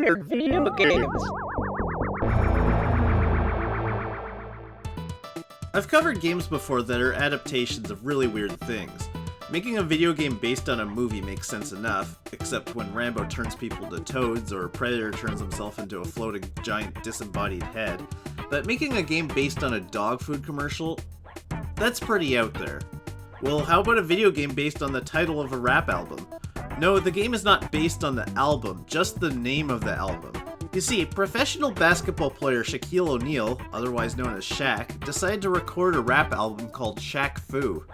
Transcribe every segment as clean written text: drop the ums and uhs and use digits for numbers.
weird video games. I've covered games before that are adaptations of really weird things. Making a video game based on a movie makes sense enough, except when Rambo turns people to toads or Predator turns himself into a floating giant disembodied head. But making a game based on a dog food commercial? That's pretty out there. Well, how about a video game based on the title of a rap album? No, the game is not based on the album, just the name of the album. You see, professional basketball player Shaquille O'Neal, otherwise known as Shaq, decided to record a rap album called Shaq Fu.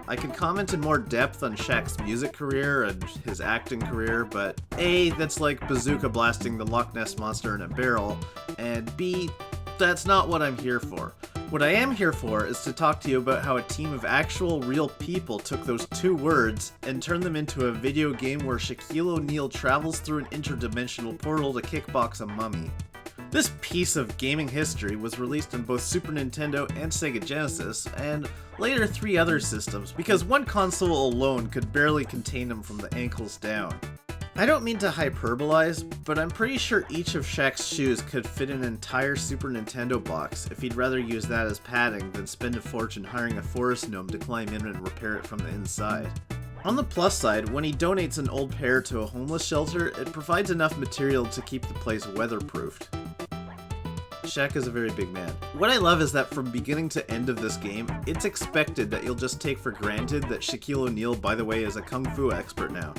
I could comment in more depth on Shaq's music career and his acting career, but A, that's like bazooka blasting the Loch Ness Monster in a barrel, and B, that's not what I'm here for. What I am here for is to talk to you about how a team of actual real people took those two words and turned them into a video game where Shaquille O'Neal travels through an interdimensional portal to kickbox a mummy. This piece of gaming history was released on both Super Nintendo and Sega Genesis, and later 3 other systems, because one console alone could barely contain them from the ankles down. I don't mean to hyperbolize, but I'm pretty sure each of Shaq's shoes could fit an entire Super Nintendo box if he'd rather use that as padding than spend a fortune hiring a forest gnome to climb in and repair it from the inside. On the plus side, when he donates an old pair to a homeless shelter, it provides enough material to keep the place weatherproofed. Shaq is a very big man. What I love is that from beginning to end of this game, it's expected that you'll just take for granted that Shaquille O'Neal, by the way, is a kung fu expert now.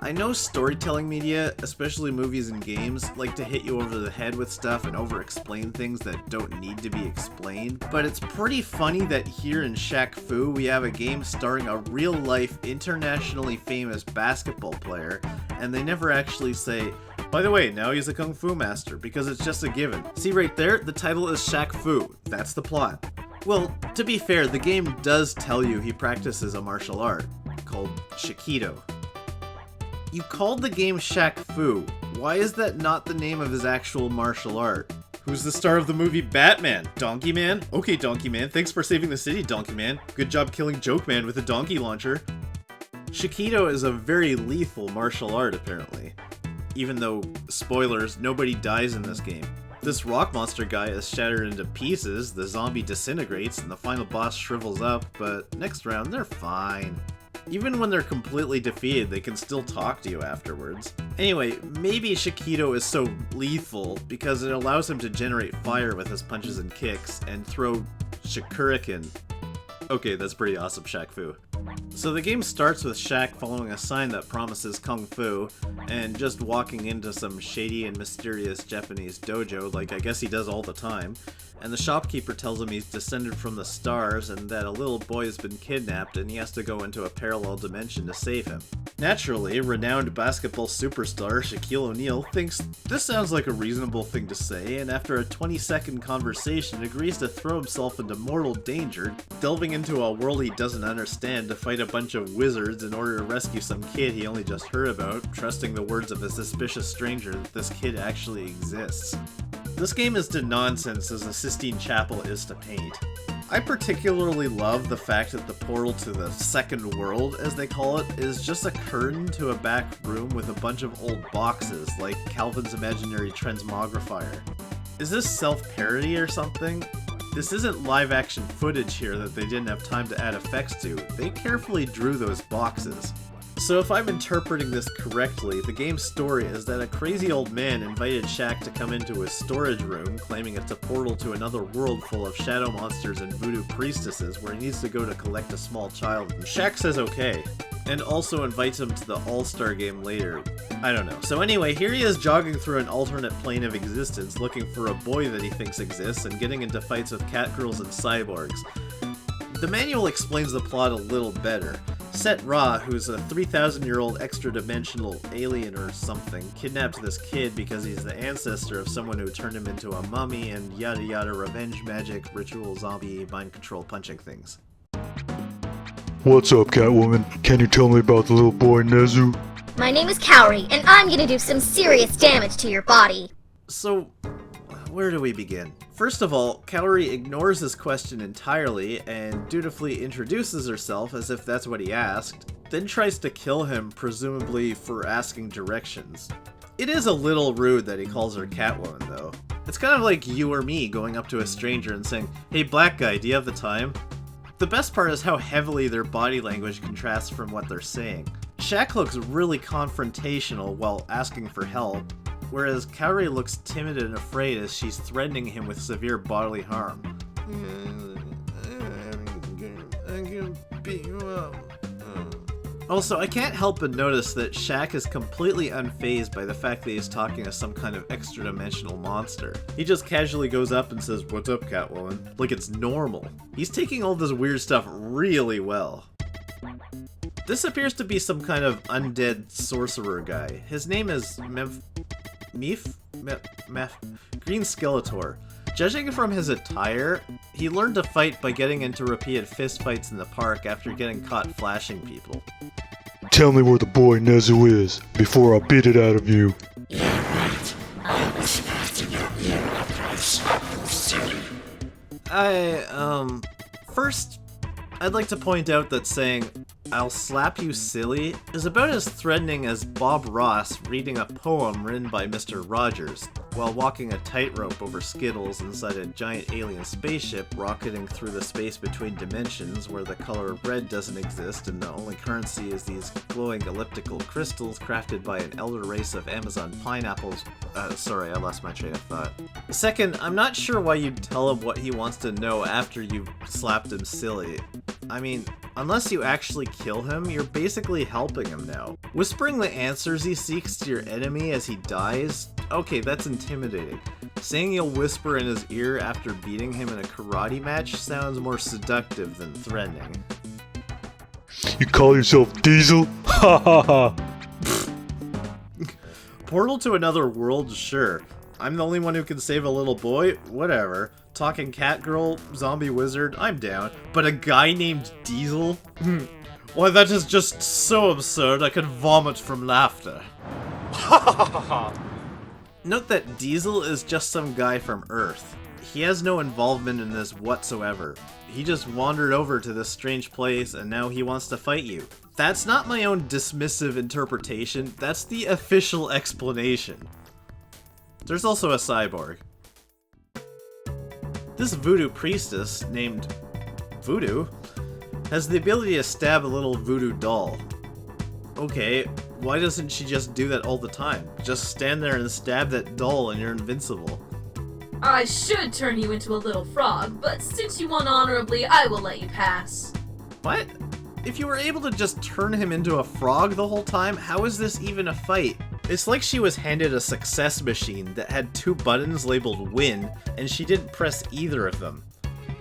I know storytelling media, especially movies and games, like to hit you over the head with stuff and over-explain things that don't need to be explained, but it's pretty funny that here in Shaq Fu we have a game starring a real-life, internationally famous basketball player, and they never actually say, by the way, now he's a kung fu master, because it's just a given. See right there? The title is Shaq Fu. That's the plot. Well, to be fair, the game does tell you he practices a martial art, called Shaquito. You called the game Shaq Fu. Why is that not the name of his actual martial art? Who's the star of the movie Batman? Donkey Man? Okay, Donkey Man, thanks for saving the city, Donkey Man. Good job killing Joke Man with a donkey launcher. Shaquito is a very lethal martial art, apparently. Even though, spoilers, nobody dies in this game. This rock monster guy is shattered into pieces, the zombie disintegrates, and the final boss shrivels up, but next round they're fine. Even when they're completely defeated, they can still talk to you afterwards. Anyway, maybe Shaquito is so lethal because it allows him to generate fire with his punches and kicks, and throw Shakuriken. Okay, that's pretty awesome, Shaq Fu. So the game starts with Shaq following a sign that promises Kung Fu, and just walking into some shady and mysterious Japanese dojo like I guess he does all the time, and the shopkeeper tells him he's descended from the stars and that a little boy has been kidnapped and he has to go into a parallel dimension to save him. Naturally, renowned basketball superstar Shaquille O'Neal thinks this sounds like a reasonable thing to say, and after a 20-second conversation agrees to throw himself into mortal danger, delving into a world he doesn't understand to fight a bunch of wizards in order to rescue some kid he only just heard about, trusting the words of a suspicious stranger that this kid actually exists. This game is to nonsense as the Sistine Chapel is to paint. I particularly love the fact that the portal to the second world, as they call it, is just a curtain to a back room with a bunch of old boxes, like Calvin's imaginary transmogrifier. Is this self-parody or something? This isn't live-action footage here that they didn't have time to add effects to. They carefully drew those boxes. So if I'm interpreting this correctly, the game's story is that a crazy old man invited Shaq to come into his storage room, claiming it's a portal to another world full of shadow monsters and voodoo priestesses where he needs to go to collect a small child, and Shaq says okay, and also invites him to the All-Star game later. I don't know. So anyway, here he is jogging through an alternate plane of existence, looking for a boy that he thinks exists, and getting into fights with catgirls and cyborgs. The manual explains the plot a little better. Set Ra, who's a 3,000-year-old extra-dimensional alien or something, kidnaps this kid because he's the ancestor of someone who turned him into a mummy and yada yada revenge magic, ritual zombie, mind control punching things. What's up, Catwoman? Can you tell me about the little boy Nezu? My name is Cowrie, and I'm gonna do some serious damage to your body. So, Where do we begin? First of all, Kaori ignores this question entirely and dutifully introduces herself as if that's what he asked, then tries to kill him, presumably for asking directions. It is a little rude that he calls her Catwoman, though. It's kind of like you or me going up to a stranger and saying, "Hey black guy, do you have the time?" The best part is how heavily their body language contrasts from what they're saying. Shaq looks really confrontational while asking for help, whereas Kaori looks timid and afraid as she's threatening him with severe bodily harm. Also, I can't help but notice that Shaq is completely unfazed by the fact that he's talking to some kind of extra-dimensional monster. He just casually goes up and says, "What's up, Catwoman?" like it's normal. He's taking all this weird stuff really well. This appears to be some kind of undead sorcerer guy. His name is Green Skeletor. Judging from his attire, he learned to fight by getting into repeated fistfights in the park after getting caught flashing people. Tell me where the boy Nezu is, before I beat it out of you. Yeah, right. I was supposed to know you First, I'd like to point out that saying, "I'll slap you silly," is about as threatening as Bob Ross reading a poem written by Mr. Rogers while walking a tightrope over Skittles inside a giant alien spaceship rocketing through the space between dimensions where the color of red doesn't exist and the only currency is these glowing elliptical crystals crafted by an elder race of Amazon pineapples. Sorry, I lost my train of thought. Second, I'm not sure why you'd tell him what he wants to know after you've slapped him silly. I mean, unless you actually kill him, you're basically helping him now. Whispering the answers he seeks to your enemy as he dies? Okay, that's intimidating. Saying you'll whisper in his ear after beating him in a karate match sounds more seductive than threatening. You call yourself Diesel? Ha ha ha! Portal to another world? Sure. I'm the only one who can save a little boy? Whatever. Talking cat girl, zombie wizard, I'm down. But a guy named Diesel? Why, that is just so absurd I could vomit from laughter. Note that Diesel is just some guy from Earth. He has no involvement in this whatsoever. He just wandered over to this strange place and now he wants to fight you. That's not my own dismissive interpretation, that's the official explanation. There's also a cyborg. This voodoo priestess, named Voodoo, has the ability to stab a little voodoo doll. Okay, why doesn't she just do that all the time? Just stand there and stab that doll and you're invincible. I should turn you into a little frog, but since you won honorably, I will let you pass. What? If you were able to just turn him into a frog the whole time, how is this even a fight? It's like she was handed a success machine that had 2 buttons labeled win, and she didn't press either of them.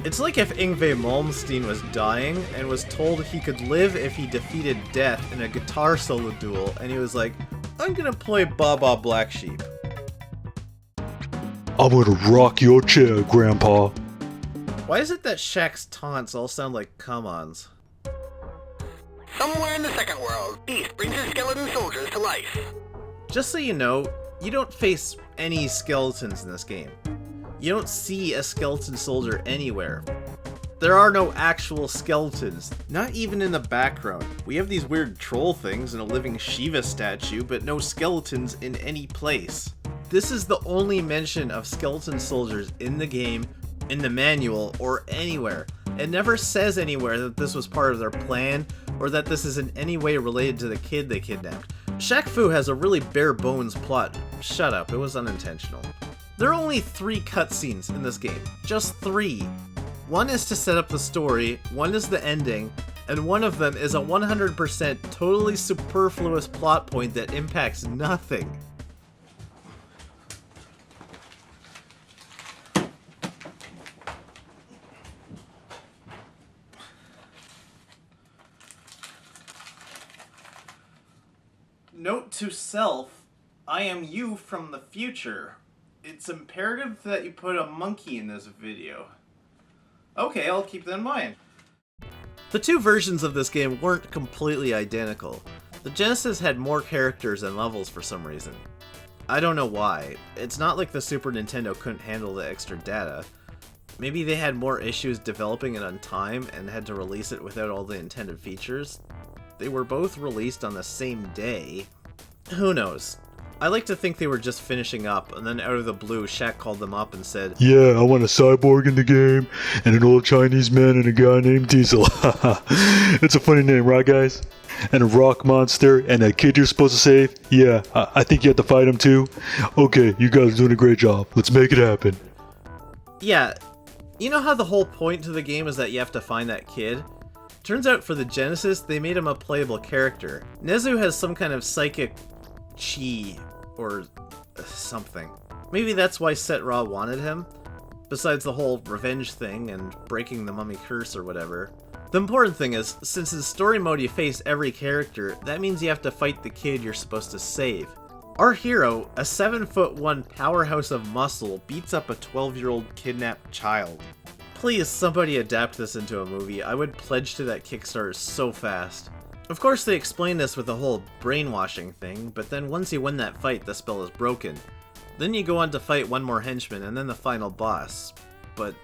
It's like if Yngwie Malmsteen was dying and was told he could live if he defeated death in a guitar solo duel, and he was like, "I'm gonna play Baba Black Sheep." I'm gonna rock your chair, Grandpa. Why is it that Shaq's taunts all sound like come-ons? Somewhere in the second world, Beast brings his skeleton soldiers to life. Just so you know, you don't face any skeletons in this game. You don't see a skeleton soldier anywhere. There are no actual skeletons, not even in the background. We have these weird troll things and a living Shiva statue, but no skeletons in any place. This is the only mention of skeleton soldiers in the game, in the manual, or anywhere. It never says anywhere that this was part of their plan, or that this is in any way related to the kid they kidnapped. Shaq Fu has a really bare bones plot. Shut up, it was unintentional. There are only 3 cutscenes in this game. Just 3. One is to set up the story, one is the ending, and one of them is a 100% totally superfluous plot point that impacts nothing. Note to self, I am you from the future. It's imperative that you put a monkey in this video. Okay, I'll keep that in mind. The 2 versions of this game weren't completely identical. The Genesis had more characters and levels for some reason. I don't know why. It's not like the Super Nintendo couldn't handle the extra data. Maybe they had more issues developing it on time and had to release it without all the intended features. They were both released on the same day. Who knows? I like to think they were just finishing up, and then out of the blue, Shaq called them up and said, Yeah, I want a cyborg in the game, and an old Chinese man and a guy named Diesel. It's a funny name, right guys? And a rock monster, and that kid you're supposed to save? Yeah, I think you have to fight him too. Okay, you guys are doing a great job. Let's make it happen. Yeah, you know how the whole point to the game is that you have to find that kid? Turns out for the Genesis, they made him a playable character. Nezu has some kind of psychic chi or something. Maybe that's why Set Ra wanted him, besides the whole revenge thing and breaking the mummy curse or whatever. The important thing is, since in story mode you face every character, that means you have to fight the kid you're supposed to save. Our hero, a 7'1" powerhouse of muscle, beats up a 12-year-old kidnapped child. Please, somebody adapt this into a movie. I would pledge to that Kickstarter so fast. Of course they explain this with the whole brainwashing thing, but then once you win that fight, the spell is broken. Then you go on to fight one more henchman and then the final boss. But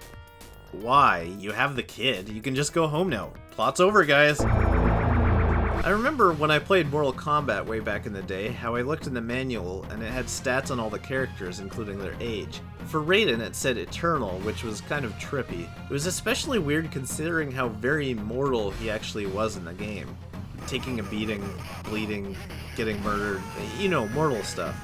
why? You have the kid. You can just go home now. Plot's over, guys. I remember when I played Mortal Kombat way back in the day, how I looked in the manual and it had stats on all the characters, including their age. For Raiden, it said Eternal, which was kind of trippy. It was especially weird considering how very mortal he actually was in the game. Taking a beating, bleeding, getting murdered, you know, mortal stuff.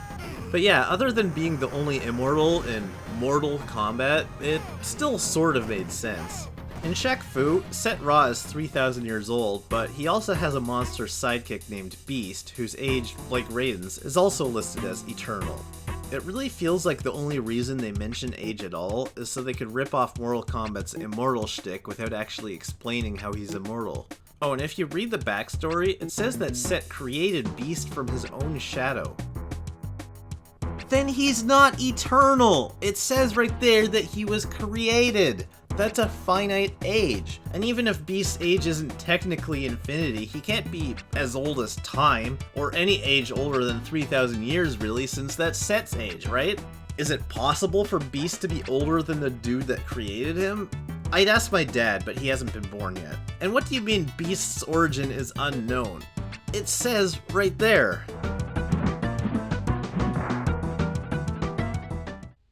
But yeah, other than being the only immortal in Mortal Kombat, it still sort of made sense. In Shaq Fu, Set Ra is 3,000 years old, but he also has a monster sidekick named Beast, whose age, like Raiden's, is also listed as Eternal. It really feels like the only reason they mention age at all is so they could rip off Mortal Kombat's immortal shtick without actually explaining how he's immortal. Oh, and if you read the backstory, it says that Set created Beast from his own shadow. Then he's not eternal! It says right there that he was created! That's a finite age. And even if Beast's age isn't technically infinity, he can't be as old as time, or any age older than 3,000 years really, since that's Set's age, right? Is it possible for Beast to be older than the dude that created him? I'd ask my dad, but he hasn't been born yet. And what do you mean Beast's origin is unknown? It says right there.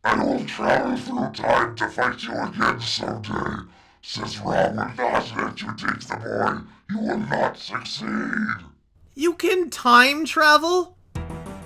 I will travel through time to fight you again someday. Since Ra will not let you take the boy, you will not succeed. You can time travel?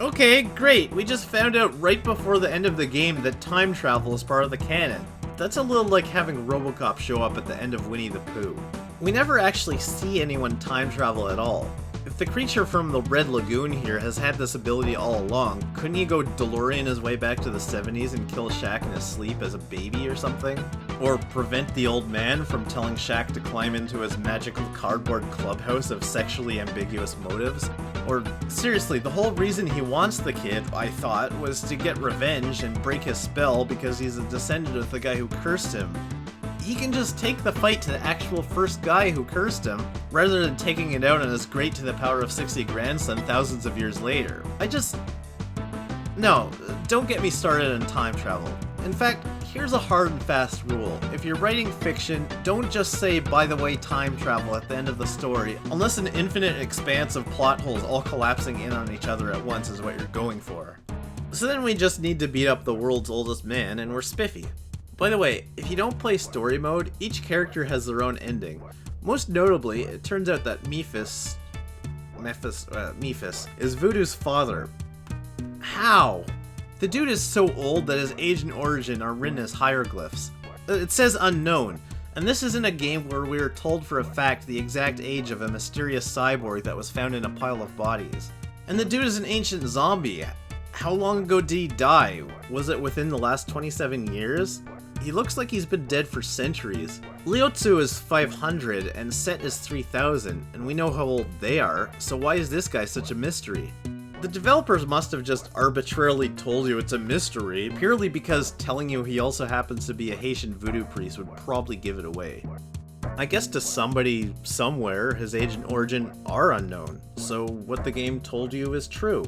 Okay, great. We just found out right before the end of the game that time travel is part of the canon. That's a little like having RoboCop show up at the end of Winnie the Pooh. We never actually see anyone time travel at all. If the creature from the Red Lagoon here has had this ability all along, couldn't he go DeLorean his way back to the 70s and kill Shaq in his sleep as a baby or something? Or prevent the old man from telling Shaq to climb into his magical cardboard clubhouse of sexually ambiguous motives? Or seriously, the whole reason he wants the kid, I thought, was to get revenge and break his spell because he's a descendant of the guy who cursed him. He can just take the fight to the actual first guy who cursed him, rather than taking it out on his great to the power of 60 grandson thousands of years later. No, don't get me started on time travel. In fact, here's a hard and fast rule. If you're writing fiction, don't just say, by the way, time travel at the end of the story, unless an infinite expanse of plot holes all collapsing in on each other at once is what you're going for. So then we just need to beat up the world's oldest man, and we're spiffy. By the way, if you don't play story mode, each character has their own ending. Most notably, it turns out that Mephis is Voodoo's father. How? The dude is so old that his age and origin are written as hieroglyphs. It says unknown, and this isn't a game where we are told for a fact the exact age of a mysterious cyborg that was found in a pile of bodies. And the dude is an ancient zombie. How long ago did he die? Was it within the last 27 years? He looks like he's been dead for centuries. Liotsu is 500 and Set is 3000, and we know how old they are, so why is this guy such a mystery? The developers must have just arbitrarily told you it's a mystery, purely because telling you he also happens to be a Haitian voodoo priest would probably give it away. I guess to somebody somewhere, his age and origin are unknown, so what the game told you is true.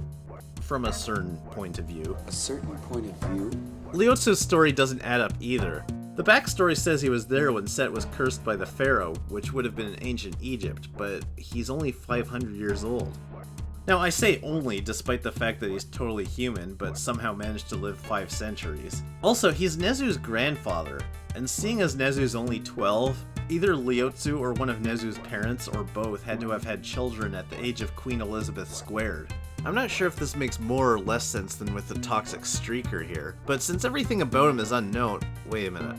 from a certain point of view. A certain point of view? Liotsu's story doesn't add up either. The backstory says he was there when Set was cursed by the pharaoh, which would have been in ancient Egypt, but he's only 500 years old. Now, I say only, despite the fact that he's totally human, but somehow managed to live 5 centuries. Also, he's Nezu's grandfather, and seeing as Nezu's only 12, either Liotsu or one of Nezu's parents, or both, had to have had children at the age of Queen Elizabeth squared. I'm not sure if this makes more or less sense than with the toxic streaker here, but since everything about him is unknown— wait a minute.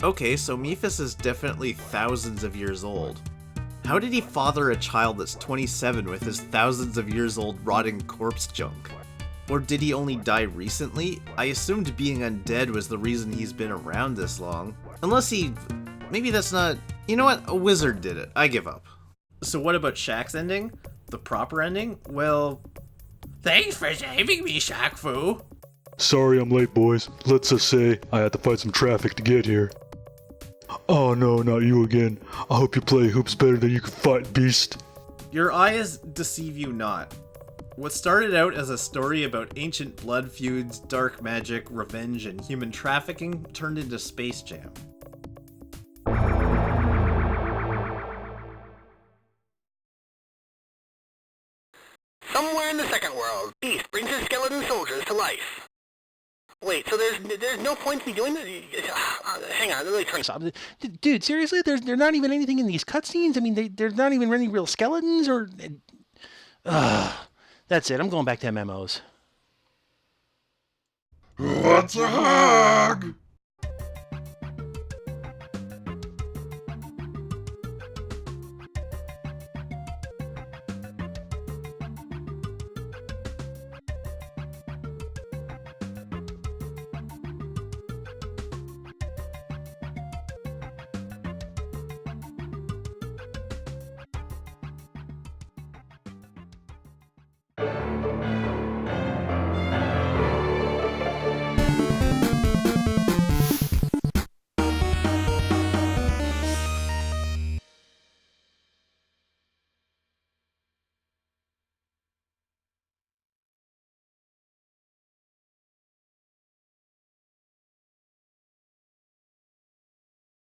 Okay, so Mephis is definitely thousands of years old. How did he father a child that's 27 with his thousands of years old rotting corpse junk? Or did he only die recently? I assumed being undead was the reason he's been around this long. Unless he— maybe that's not— you know what? A wizard did it. I give up. So what about Shaq's ending? The proper ending? Well, thanks for saving me, Shaq Fu. Sorry I'm late, boys. Let's just say I had to fight some traffic to get here. Oh no, not you again. I hope you play hoops better than you can fight, beast. Your eyes deceive you not. What started out as a story about ancient blood feuds, dark magic, revenge, and human trafficking turned into Space Jam. Somewhere in the second world, Beast brings his skeleton soldiers to life. Wait, so there's no point to me doing this? Hang on, let me turn this off. Dude, seriously? There's not even anything in these cutscenes? I mean, there's not even any real skeletons or... That's it, I'm going back to MMOs. What's a hug?